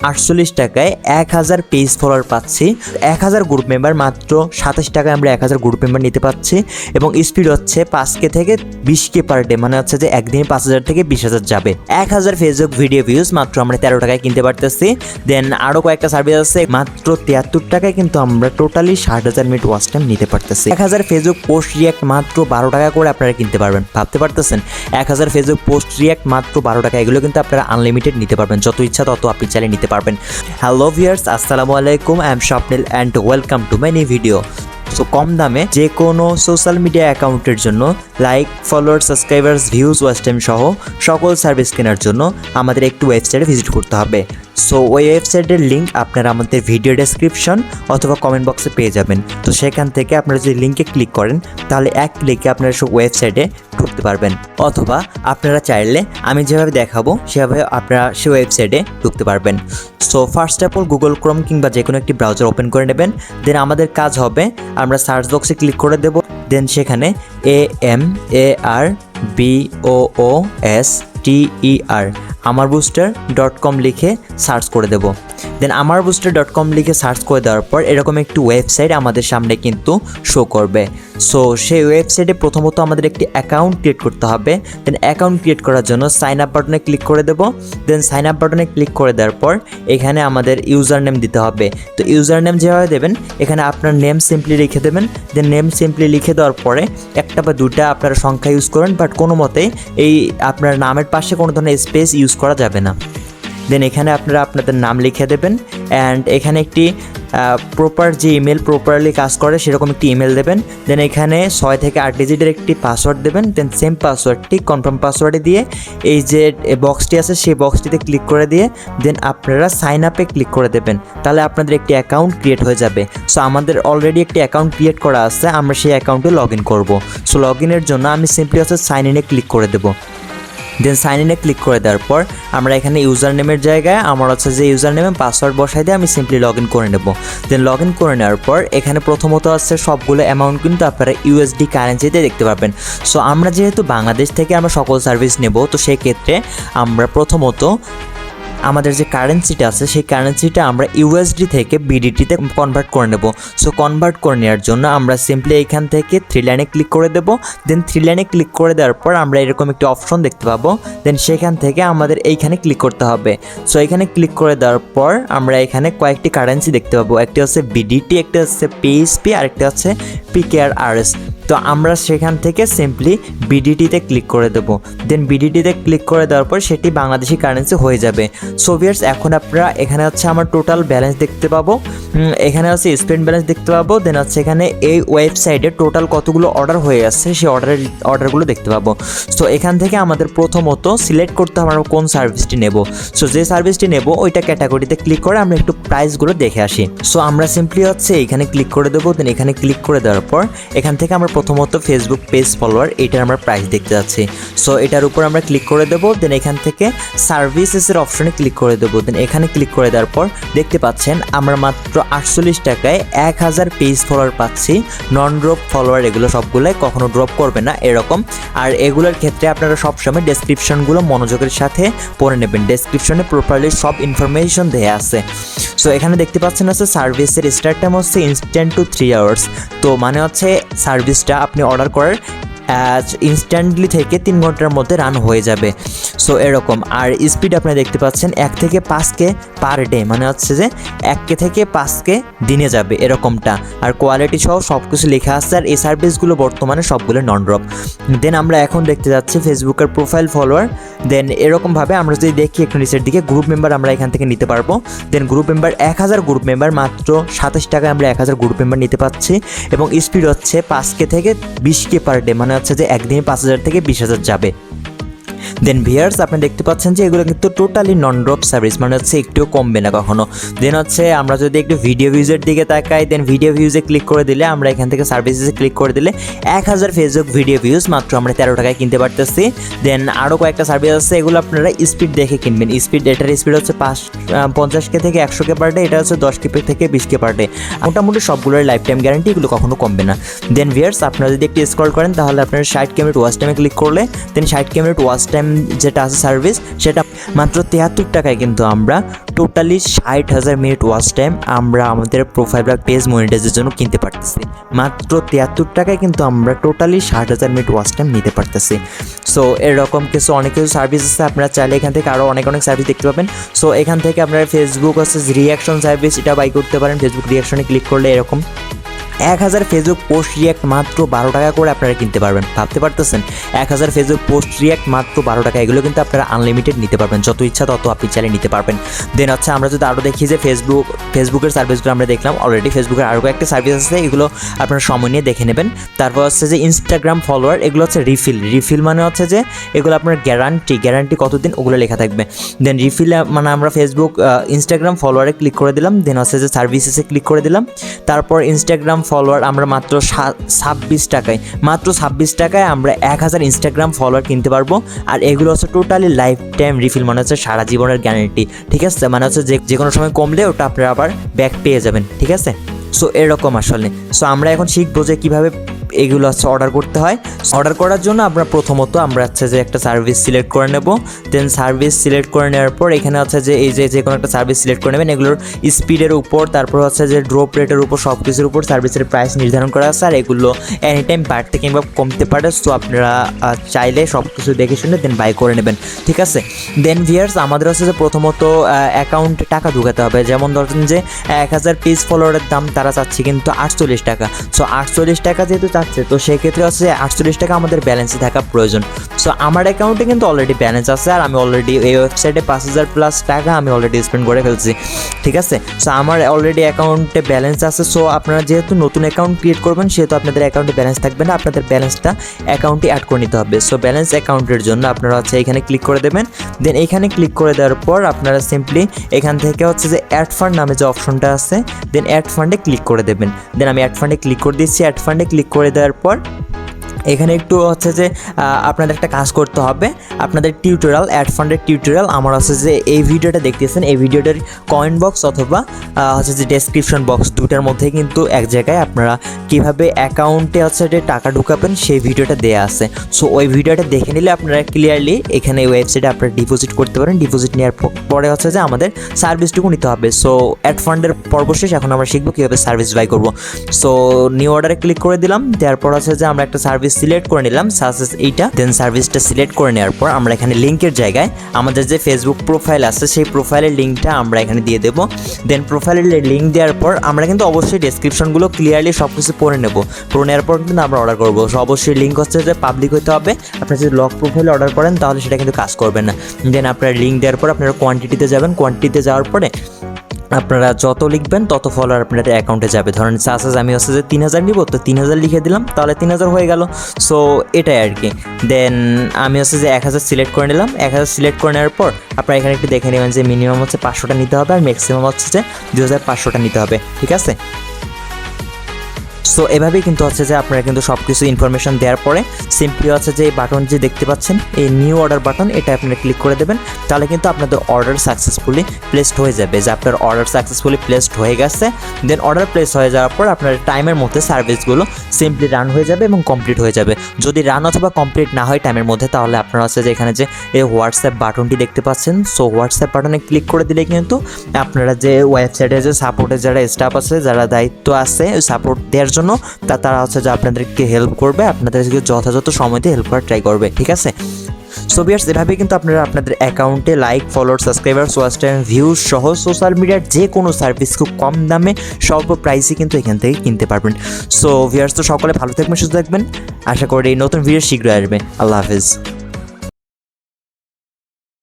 48 টাকায় 1000 page follower পাচ্ছি। 1000 group member মাত্র 27 টাকায় আমরা 1000 গ্রুপ মেম্বার নিতে পাচ্ছি এবং স্পিড হচ্ছে 5K থেকে 20K পার ডে, মানে হচ্ছে যে একদিনে 5000 থেকে 20,000 যাবে। 1000 ফেসবুক ভিডিও ভিউজ মাত্র আমরা 13 টাকায় কিনতে পারতেছি। দেন আরও কয়েকটা সার্ভিস আছে, মাত্র 73 টাকায় কিন্তু আমরা টোটালি 60,000 মিনিট ওয়াচ টাইম নিতে পারতেছি। 1000 ফেসবুক পোস্ট রিয়াক্ট মাত্র 12 টাকা করে আপনারা কিনতে পারবেন। ভাবতে পারতেছেন 1000 ফেসবুক পোস্ট রিয়াক্ট মাত্র 12 টাকা, এগুলো কিন্তু আপনারা আনলিমিটেড নিতে পারবেন, যত ইচ্ছা তত আপনি চাইলে নিতে পারবেন। হ্যালো ভিউয়ার্স, আসসালামু আলাইকুম, I am Swapnil and welcome to my new video. So কম দামে যে কোনো সোশ্যাল মিডিয়া অ্যাকাউন্টের জন্য like, follower, subscribers, views, watch time সহ সকল সার্ভিস কেনার জন্য আমাদের একটু ওয়েবসাইটে ভিজিট করতে হবে। সো ওই ওয়েবসাইটের লিঙ্ক আপনারা আমাদের ভিডিও ডেসক্রিপশন অথবা কমেন্ট বক্সে পেয়ে যাবেন। তো সেখান থেকে আপনারা যদি লিঙ্কে ক্লিক করেন তাহলে এক ক্লিকে আপনারা সব ওয়েবসাইটে ঢুকতে পারবেন, অথবা আপনারা চাইলে আমি যেভাবে দেখাবো সেভাবে আপনারা সেই ওয়েবসাইটে ঢুকতে পারবেন। So first of all Google Chrome কিংবা যে কোনো একটি ব্রাউজার ওপেন করে নেবেন। দেন আমাদের কাজ হবে আমরা সার্চ বক্সে ক্লিক করে দেব। দেন সেখানে AMARBOOSTER আমারবুস্টার.com লিখে সার্চ করে দেব। দেন আমারবুস্টার.com লিখে সার্চ করে দেওয়ার পর এরকম একটি ওয়েবসাইট আমাদের সামনে কিন্তু শো করবে। সো সেই ওয়েবসাইটে প্রথমত আমাদের একটি অ্যাকাউন্ট ক্রিয়েট করতে হবে। দেন অ্যাকাউন্ট ক্রিয়েট করার জন্য সাইন আপ বাটনে ক্লিক করে দেব। দেন সাইন আপ বাটনে ক্লিক করে দেওয়ার পর এখানে আমাদের ইউজার নেম দিতে হবে। তো ইউজার নেম যেভাবে দেবেন এখানে আপনার নেম সিম্পলি লিখে দেবেন। দেন নেম সিম্পলি লিখে দেওয়ার পরে একটা বা দুটা আপনারা সংখ্যা ইউজ করেন, বাট কোনো মতেই এই আপনার নামের পাশে কোনো ধরনের স্পেস ইউজ করা যাবে না। দেন এখানে আপনারা আপনাদের নাম লিখে দেবেন অ্যান্ড এখানে একটি প্রপার যে ইমেল প্রপারলি কাজ করে সেরকম একটি ইমেল দেবেন। দেন এখানে 6 থেকে 8 ডিজিটের একটি পাসওয়ার্ড দেবেন। দেন সেম পাসওয়ার্ডটি কনফার্ম পাসওয়ার্ডে দিয়ে এই যে বক্সটি আছে সেই বক্সটিতে ক্লিক করে দিয়ে দেন আপনারা সাইন আপে ক্লিক করে দেবেন। তাহলে আপনাদের একটি অ্যাকাউন্ট ক্রিয়েট হয়ে যাবে। সো আমাদের অলরেডি একটি অ্যাকাউন্ট ক্রিয়েট করা আছে, আমরা সেই অ্যাকাউন্টে লগ ইন করবো। সো লগ ইনের জন্য আমি সিম্পলি হচ্ছে সাইন ইনে ক্লিক করে দেবো। দেন সাইন ইনে ক্লিক করে দেওয়ার পর আমরা এখানে ইউজার নেমের জায়গায় আমার হচ্ছে যে ইউজার নেমে পাসওয়ার্ড বসাই দিয়ে আমি সিম্পলি লগ ইন করে নেব। দেন লগ ইন করে নেওয়ার পর এখানে প্রথমত আছে সবগুলো অ্যামাউন্ট কিন্তু আপনারা ইউএসডি কারেন্সিতে দেখতে পারবেন। সো আমরা যেহেতু বাংলাদেশ থেকে আমরা সকল সার্ভিস নেব, তো সেই ক্ষেত্রে আমরা প্রথমত আমাদের যে কারেন্সিটা আছে সেই কারেন্সিটা আমরা ইউএসডি থেকে বিডিটিতে কনভার্ট করে নেব। সো কনভার্ট করে নেওয়ার জন্য আমরা সিম্পলি এখান থেকে 3 লাইনে ক্লিক করে দেব। দেন 3 লাইনে ক্লিক করে দেওয়ার পর আমরা এরকম একটি অপশন দেখতে পাবো। দেন সেখান থেকে আমাদের এইখানে ক্লিক করতে হবে। সো এখানে ক্লিক করে দেওয়ার পর আমরা এখানে কয়েকটি কারেন্সি দেখতে পাবো, একটি হচ্ছে বিডিটি, একটি হচ্ছে পিএসপি আর একটা হচ্ছে PKRS। তো আমরা সেখান থেকে সিম্পলি বিডিটিতে ক্লিক করে দেবো। দেন বিডিটিতে ক্লিক করে দেওয়ার পর সেটি বাংলাদেশি কারেন্সি হয়ে যাবে। সো ভিউয়ার্স, এখন আপনারা এখানে হচ্ছে আমার টোটাল ব্যালেন্স দেখতে পাবো, এখানে হচ্ছে স্পেন্ড ব্যালেন্স দেখতে পাবো। দেন হচ্ছে এখানে এই ওয়েবসাইটে টোটাল কতগুলো অর্ডার হয়ে আসছে সেই অর্ডারগুলো দেখতে পাবো। সো এখান থেকে আমাদের প্রথমত সিলেক্ট করতে হবে আমরা কোন সার্ভিসটি নেব। সো যে সার্ভিসটি নেব ওইটা ক্যাটাগরিতে ক্লিক করে আমরা একটু প্রাইসগুলো দেখে আসি। সো আমরা সিম্পলি হচ্ছে এখানে ক্লিক করে দেবো। দেন এখানে ক্লিক করে দেওয়ার পর এখান থেকে আমরা প্রথমত ফেসবুক পেজ ফলোয়ার এটার আমরা প্রাইস দেখতে যাচ্ছি। সো এটার উপর আমরা ক্লিক করে দেবো। দেন এখান থেকে সার্ভিসেসের অপশনে ক্লিক করে দেবো। দেন এখানে ক্লিক করে দেওয়ার পর দেখতে পাচ্ছেন আমরা মাত্র 48 টাকায় 1000 পেজ ফলোয়ার পাচ্ছি। নন ড্রপ ফলোয়ার এগুলো সবগুলোই কখনো ড্রপ করবে না এরকম। আর এগুলোর ক্ষেত্রে আপনারা সবসময় ডেসক্রিপশনগুলো মনোযোগের সাথে পড়ে নেবেন, ডেসক্রিপশনে প্রপারলি সব ইনফরমেশন দেওয়া আছে। সো এখানে দেখতে পাচ্ছেন হচ্ছে সার্ভিসের স্টার্ট টাইম হচ্ছে ইনস্ট্যান্ট টু 3 আওয়ার্স। তো মানে হচ্ছে সার্ভিসটা আপনি অর্ডার করার ইনস্ট্যান্টলি থেকে 3 ঘন্টার মধ্যে রান হয়ে যাবে। সো এরকম। আর স্পিড আপনি দেখতে পাচ্ছেন 1 থেকে 5K পার ডে, মানে হচ্ছে যে 1K থেকে 5K দিনে যাবে এরকমটা। আর কোয়ালিটি সহ সব কিছু লেখা আছে। আর এই সার্ভিসগুলো বর্তমানে সবগুলো নন ড্রপ। দেন আমরা এখন দেখতে যাচ্ছি ফেসবুকের প্রোফাইল ফলোয়ার। দেন এরকমভাবে আমরা যদি দেখি একটু নিচের দিকে গ্রুপ মেম্বার আমরা এখান থেকে নিতে পারবো। দেন গ্রুপ মেম্বার 1000 গ্রুপ মেম্বার মাত্র 27 টাকায় আমরা 1000 গ্রুপ মেম্বার নিতে পাচ্ছি এবং স্পিড হচ্ছে 5K থেকে 20K পার ডে, মানে হচ্ছে যে একদিনে 5000 থেকে 20,000 যাবে। দেন ভিউয়ার্স, আপনি দেখতে পাচ্ছেন যে এগুলো কিন্তু টোটালি নন ড্রপ সার্ভিস, মানে হচ্ছে একটুও কমবে না কখনো। দেন হচ্ছে আমরা যদি একটু ভিডিও ভিউজের দিকে তাকাই, দেন ভিডিও ভিউজে ক্লিক করে দিলে আমরা এখান থেকে সার্ভিসেসে ক্লিক করে দিলে 1000 ফেসবুক ভিডিও ভিউজ মাত্র আমরা 13 টাকায় কিনতে পারতেছি। দেন আরও কয়েকটা সার্ভিস আছে, এগুলো আপনারা স্পিড দেখে কিনবেন। স্পিড, এটার স্পিড হচ্ছে 50K থেকে 100K পার ডে, এটা হচ্ছে 10K থেকে 20K পার ডে। মোটামুটি সবগুলোর লাইফ টাইম গ্যারান্টি, এগুলো কখনো কমবে না। দেন ভিউয়ার্স, আপনারা যদি একটু স্ক্রল করেন তাহলে আপনারা 60K মিনিট ওয়াচ টাইমে ক্লিক করলে দেন 60K মিনিট ওয়াচ টাইম যেটা আছে সার্ভিস সেটা মাত্র 73 টাকায় কিন্তু আমরা টোটালি 60,000 মিনিট ওয়াচ টাইম আমরা আমাদের প্রোফাইল বা পেজ মনিটাইজের জন্য কিনতে পারতেছি। মাত্র 73 টাকায় কিন্তু আমরা টোটালি 60,000 মিনিট ওয়াচ টাইম নিতে পারতেছি। সো এরকম অনেক কিছু সার্ভিস আছে, আপনারা চাইলে এখান থেকে আরও অনেক সার্ভিস দেখতে পাবেন। সো এখান থেকে আপনারা ফেসবুক হচ্ছে রিয়াকশন সার্ভিস, এটা বাই করতে পারেন। ফেসবুক রিয়াকশনে ক্লিক করলে এরকম 1000 ফেসবুক পোস্ট রিয়াক্ট মাত্র 12 টাকা করে আপনারা কিনতে পারবেন। ভাবতে পারতেছেন 1000 ফেসবুক পোস্ট রিয়াক্ট মাত্র 12 টাকা, এগুলো কিন্তু আপনারা আনলিমিটেড নিতে পারবেন, যত ইচ্ছা তত আপনি চাইলে নিতে পারবেন। দেন হচ্ছে আমরা যদি আরও দেখি যে ফেসবুকের সার্ভিসগুলো আমরা দেখলাম অলরেডি। ফেসবুকের আরও একটা সার্ভিস আছে, এগুলো আপনারা সময় নিয়ে দেখে নেবেন। তারপর হচ্ছে যে ইনস্টাগ্রাম ফলোয়ার, এগুলো হচ্ছে রিফিল মানে হচ্ছে যে এগুলো আপনার গ্যারান্টি কতদিন ওগুলো লেখা থাকবে। দেন রিফিল মানে আমরা ইনস্টাগ্রাম ফলোয়ারে ক্লিক করে দিলাম, দেন হচ্ছে যে সার্ভিসেসে ক্লিক করে দিলাম। তারপর ইনস্টাগ্রাম ফলোয়ার আমরা মাত্র 26 টাকায় আমরা 1000 ইনস্টাগ্রাম ফলোয়ার কিনতে পারবো। আর এগুলো হচ্ছে টোটালি লাইফ টাইম রিফিল, মানে হচ্ছে সারা জীবনের গ্যারান্টি, ঠিক আছে। মানে হচ্ছে যে কোনো সময় কমলে ওটা আপনারা আবার ব্যাক পেয়ে যাবেন, ঠিক আছে। সো এরকম আসলে। সো আমরা এখন শিখবো যে কীভাবে এগুলো হচ্ছে অর্ডার করতে হয়। অর্ডার করার জন্য আমরা প্রথমত আমরা হচ্ছে যে একটা সার্ভিস সিলেক্ট করে নেব। দেন সার্ভিস সিলেক্ট করে নেওয়ার পর এখানে হচ্ছে যে এই যে কোনো একটা সার্ভিস সিলেক্ট করে নেবেন। এগুলোর স্পিডের উপর, তারপর হচ্ছে যে ড্রপ রেটের উপর, সব কিছুর উপর সার্ভিসের প্রাইস নির্ধারণ করা আছে। আর এগুলো এনি টাইম বাড়তে কিংবা কমতে পারে। সো আপনারা চাইলে সব কিছু দেখে শুনে দেন বাই করে নেবেন, ঠিক আছে। দেন ভিউয়ার্স, আমাদের হচ্ছে যে প্রথমত অ্যাকাউন্টে টাকা ঢুকাতে হবে। যেমন ধরেন যে 1000 পেজ ফলোয়ারের দাম তারা চাচ্ছে কিন্তু 48 টাকা। সো 48 টাকা যেহেতু চাচ্ছে, তো সেক্ষেত্রে হচ্ছে 48 টাকা আমাদের ব্যালেন্সে থাকা প্রয়োজন। সো আমার অ্যাকাউন্টে কিন্তু অলরেডি ব্যালেন্স আছে, আর আমি অলরেডি এই ওয়েবসাইটে 5000 প্লাস টাকা আমি অলরেডি স্পেন্ড করে ফেলছি, ঠিক আছে। সো আমার অলরেডি অ্যাকাউন্টে ব্যালেন্স আছে। সো আপনারা যেহেতু নতুন অ্যাকাউন্ট ক্রিয়েট করবেন, সেহেতু আপনাদের অ্যাকাউন্টে ব্যালেন্স থাকবে না, আপনাদের ব্যালেন্সটা অ্যাকাউন্টে অ্যাড করে নিতে হবে। সো ব্যালেন্স অ্যাকাউন্টের জন্য আপনারা হচ্ছে এখানে ক্লিক করে দেবেন। দেন এখানে ক্লিক করে দেওয়ার পর আপনারা সিম্পলি এখান থেকে হচ্ছে যে অ্যাড ফান্ড নামে যে অপশনটা আছে, দেন অ্যাড ফান্ডে ক্লিক করে দেবেন। দেন আমি অ্যাড ফান্ডে ক্লিক করে দিচ্ছি। অ্যাড ফান্ডে ক্লিক করে দেওয়ার পর এখানে একটু হচ্ছে যে আপনাদের একটা কাজ করতে হবে। আপনাদের টিউটোরিয়াল, অ্যাড ফান্ডের টিউটোরিয়াল আমার হচ্ছে যে এই ভিডিওটা দেখতেছেন, এই ভিডিওটার কমেন্ট বক্স অথবা হচ্ছে যে ডেসক্রিপশন বক্স, দুটার মধ্যে কিন্তু এক জায়গায় আপনারা কীভাবে অ্যাকাউন্টে হচ্ছে যে টাকা ঢুকাবেন সেই ভিডিওটা দেওয়া আছে। সো ওই ভিডিওটা দেখে নিলে আপনারা ক্লিয়ারলি এখানে ওয়েবসাইটে আপনারা ডিপোজিট করতে পারেন। ডিপোজিট নেওয়ার পরে হচ্ছে যে আমাদের সার্ভিসটুকু নিতে হবে। সো অ্যাড ফান্ডের পর্ব শেষ, এখন আমরা শিখবো কীভাবে সার্ভিস বাই করবো। সো নিউ অর্ডারে ক্লিক করে দিলাম। তারপর হচ্ছে যে আমরা একটা সার্ভিস সিলেক্ট করে নিলাম, সার্ভিস এইটা। দেন সার্ভিসটা সিলেক্ট করে নেওয়ার পর আমরা এখানে লিঙ্কের জায়গায় আমাদের যে ফেসবুক প্রোফাইল আছে সেই প্রোফাইলের লিঙ্কটা আমরা এখানে দিয়ে দেবো। দেন প্রোফাইলের লিঙ্ক দেওয়ার পর আমরা কিন্তু অবশ্যই ডেসক্রিপশনগুলো ক্লিয়ারলি সব কিছু পড়ে নেবো। পড়ে নেওয়ার পর কিন্তু আমরা অর্ডার করবো। সো অবশ্যই লিঙ্ক হচ্ছে যে পাবলিক হতে হবে। আপনারা যদি লক প্রোফাইলে অর্ডার করেন তাহলে সেটা কিন্তু কাজ করবে না। দেন আপনার লিঙ্ক দেওয়ার পর আপনারা কোয়ান্টিটিতে যাবেন। কোয়ান্টিটিতে যাওয়ার পরে আপনারা যত লিখবেন তত ফলোয়ার আপনাদের অ্যাকাউন্টে যাবে। ধরেন সাসেস আমি হচ্ছে যে 3000 নিব, তো 3000 লিখে দিলাম, তাহলে 3000 হয়ে গেল। সো এটাই আর কি। দেন আমি হচ্ছে যে 1000 সিলেক্ট করে নিলাম। 1000 সিলেক্ট করে নেওয়ার পর আপনারা এখানে একটু দেখে নেবেন যে মিনিমাম হচ্ছে 500টা নিতে হবে, আর ম্যাক্সিমাম হচ্ছে যে 2500টা নিতে হবে, ঠিক আছে। সো এভাবেই কিন্তু হচ্ছে যে আপনারা কিন্তু সব কিছু ইনফরমেশন দেওয়ার পরে সিম্পলি হচ্ছে যে এই বাটন যে দেখতে পাচ্ছেন, এই নিউ অর্ডার বাটন, এটা আপনারা ক্লিক করে দেবেন। তাহলে কিন্তু আপনাদের অর্ডার সাকসেসফুলি প্লেসড হয়ে যাবে, যে আপনার অর্ডার সাকসেসফুলি প্লেসড হয়ে গেছে। দেন অর্ডার প্লেস হয়ে যাওয়ার পর আপনার টাইমের মধ্যে সার্ভিসগুলো সিম্পলি রান হয়ে যাবে এবং কমপ্লিট হয়ে যাবে। যদি রান অথবা কমপ্লিট না হয় টাইমের মধ্যে, তাহলে আপনারা হচ্ছে যে এখানে যে এই হোয়াটসঅ্যাপ বাটনটি দেখতে পাচ্ছেন, সো হোয়াটসঅ্যাপ বাটনে ক্লিক করে দিলে কিন্তু আপনারা যে ওয়েবসাইটে যে সাপোর্টের যারা স্টাফ আছে, যারা দায়িত্ব আছে সাপোর্ট দেওয়ার জন্য, তারা হচ্ছে যে আপনাদেরকে হেল্প করবে, আপনাদেরকে যথাযথ সময়তে হেল্প করার ট্রাই করবে, ঠিক আছে। সো ভিউয়ার্স, এভাবে কিন্তু আপনারা আপনাদের অ্যাকাউন্টে like, follower, subscribers, watch time, views সহ সোশ্যাল মিডিয়ার যে কোনো সার্ভিস খুব কম দামে স্বল্প প্রাইসে কিন্তু এখান থেকে কিনতে পারবেন। সো ভিউয়ার্স, তো সকলে ভালো থাকবেন, সুস্থ থাকবেন। আশা করি নতুন ভিডিও শীঘ্রই আসবে। আল্লাহ হাফেজ।